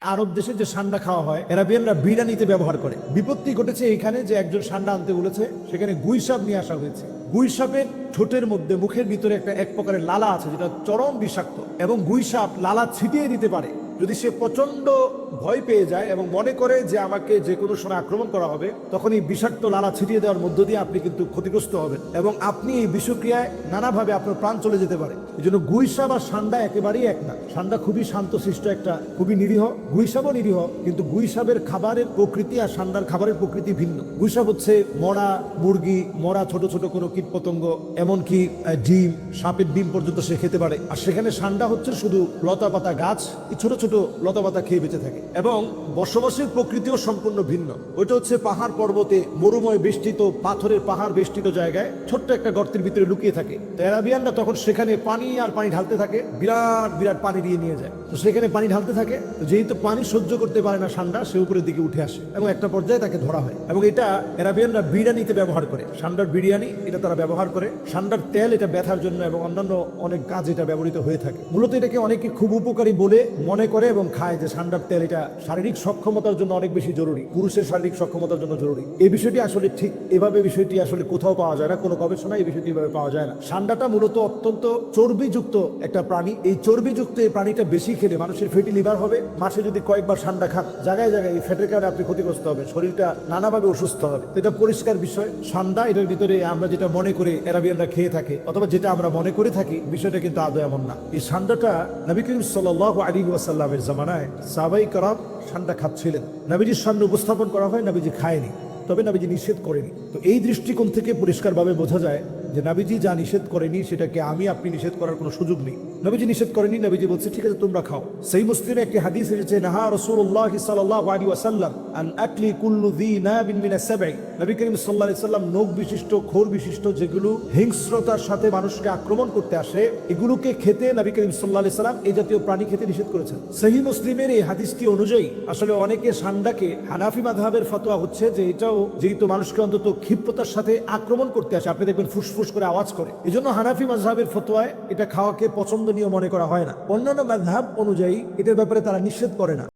আরব দেশে যে সান্ডা খাওয়া হয় আরাবিয়ানরা বিরিয়ানিতে ব্যবহার করে। বিপত্তি ঘটেছে এখানে যে একজন সান্ডা আনতে বলেছে, সেখানে গুই সাপ নিয়ে আসা হয়েছে। গুই সাপের ঠোঁটের মধ্যে মুখের ভিতরে এক প্রকারের লালা আছে যেটা চরম বিষাক্ত, এবং গুই সাপ লালা ছিটিয়ে দিতে পারে। যদি সে প্রচন্ড ভয় পেয়ে যায় এবং মনে করে যে আমাকে যে কোনো সময় আক্রমণ করা হবে, তখন এই বিষাক্ত লালা ছিটিয়ে দেওয়ার মধ্য দিয়ে আপনি কিন্তু ক্ষতিগ্রস্ত হবেন এবং আপনি এই বিষক্রিয়ায় নানাভাবে আপনার প্রাণ চলে যেতে পারে। এই জন্য গুই সাপ আর সান্ডা একেবারেই এক না। সান্ডা খুবই শান্তশিষ্ট, একটা খুবই নিরীহ, গুই সাপও নিরীহ, কিন্তু গুই সাপের খাবারের প্রকৃতি আর সান্ডার খাবারের প্রকৃতি ভিন্ন। গুই সাপ হচ্ছে মরা মুরগি, মরা ছোট ছোট কোনো কীট পতঙ্গ, এমনকি ডিম, সাপের ডিম পর্যন্ত সে খেতে পারে। আর সেখানে সান্ডা হচ্ছে শুধু লতা পাতা গাছ, ছোট ছোট লতা পাতা খেয়ে বেঁচে থাকে, এবং বসবাসের প্রকৃতিও সম্পূর্ণ ভিন্ন। ওইটা হচ্ছে পাহাড় পর্বতে, মরুময় বেষ্টিত, পাথরের পাহাড় বেষ্টিত জায়গায় ছোট্ট একটা গর্তের ভিতরে লুকিয়ে থাকে। তো আরাবিয়ানরা তখন সেখানে পানি আর পানি ঢালতে থাকে, বিরাট বিরাট পানি দিয়ে নিয়ে যায়। তো সেখানে পানি ঢালতে থাকে, যেহেতু পানি সহ্য করতে পারে না সান্ডা, সে উপরের দিকে উঠে আসে এবং একটা পর্যায়ে তাকে ধরা হয়। এবং এটা আরাবিয়ানরা বিরিয়ানিতে ব্যবহার করে। সান্ডার বিরিয়ানি এটা তারা ব্যবহার করে। সান্ডার তেল এটা ব্যথার জন্য এবং অন্যান্য অনেক কাজ এটা ব্যবহৃত হয়ে থাকে। মূলত এটাকে অনেকে খুব উপকারী বলে মনে করে এবং খায়, যে সান্ডার তেল এটা শারীরিক সক্ষমতার জন্য অনেক বেশি জরুরি, পুরুষের শারীরিক সক্ষমতার জন্য জরুরি। এই বিষয়টি আসলে ঠিক এভাবে বিষয়টি আসলে কোথাও পাওয়া যায় না, কোনো গবেষণায় এই বিষয়টি এভাবে পাওয়া যায় না। সান্ডাটা মূলত অত্যন্ত চর্বিযুক্ত একটা প্রাণী। এই চর্বিযুক্ত এই প্রাণীটা বেশি খেলে মানুষের ফ্যাটি লিভার হবে। মাসে যদি কয়েকবার সান্ডা খান, জায়গায় জায়গায় এই ফ্যাটের কারণে আপনি ক্ষতিগ্রস্ত হবে, শরীরটা নানাভাবে অসুস্থ হবে। এটা পরিষ্কার বিষয়। সান্ডা এটার ভিতরে আমরা যেটা মনে করে আরাবিয়ানরা খেয়ে থাকে, অথবা যেটা আমরা মনে করে থাকি, বিষয়টা কিন্তু আদৌ এমন না। এই সান্ডাটা নবী করিম সাল্লাল্লাহু আলাইহি ওয়াসাল্লামের জামানায় সাহাবায়ে কেরাম সান্ডা খাচ্ছিলেন। নবীজির সামনে উপস্থাপন করা হয়, নবীজি খায়নি, তবে নবীজি নিষেধ করেনি। তো এই দৃষ্টিকোণ থেকে পরিষ্কারভাবে বোঝা যায় যে নবীজি যা নিষেধ করেনি সেটাকে আপনি নিষেধ করার কোনো সুযোগ নেই। নবীজি নিষেধ করেনি, নবীজি বলছে ঠিক আছে তোমরা খাও। সেই মুসলিমে একটি হাদিস এসেছে, নাহা রাসূলুল্লাহ সাল্লাল্লাহু আলাইহি ওয়াসাল্লাম আন আকলি কুল্লু যী নাবিন মিনাস সাবঈ। নবী করিম সাল্লাল্লাহু আলাইহি ওয়াসাল্লাম নখ বিশিষ্ট, খোর বিশিষ্ট, যেগুলো হিংস্রতার সাথে মানুষকে আক্রমণ করতে আসে, এগুলোকে খেতে নবী করিম সাল্লাল্লাহু আলাইহি ওয়াসাল্লাম এই জাতীয় প্রাণী খেতে নিষেধ করেছেন। সহিহ মুসলিমের এই হাদিসটি অনুযায়ী আসলে অনেকে সান্ডাকে, হানাফি মাযহাবের ফতোয়া হচ্ছে যে এটাও যেহেতু মানুষকে অন্তত ক্ষিপ্রতার সাথে আক্রমণ করতে আসে, আপনি দেখবেন ফুসফুস করে আওয়াজ করে, এজন্য হানাফি মাযহাবের ফতোয়ায় এটা খাওয়াকে পছন্দনীয় মনে করা হয় না। অন্যান্য মাযহাব অনুযায়ী এটার ব্যাপারে তারা নিষেধ করে না।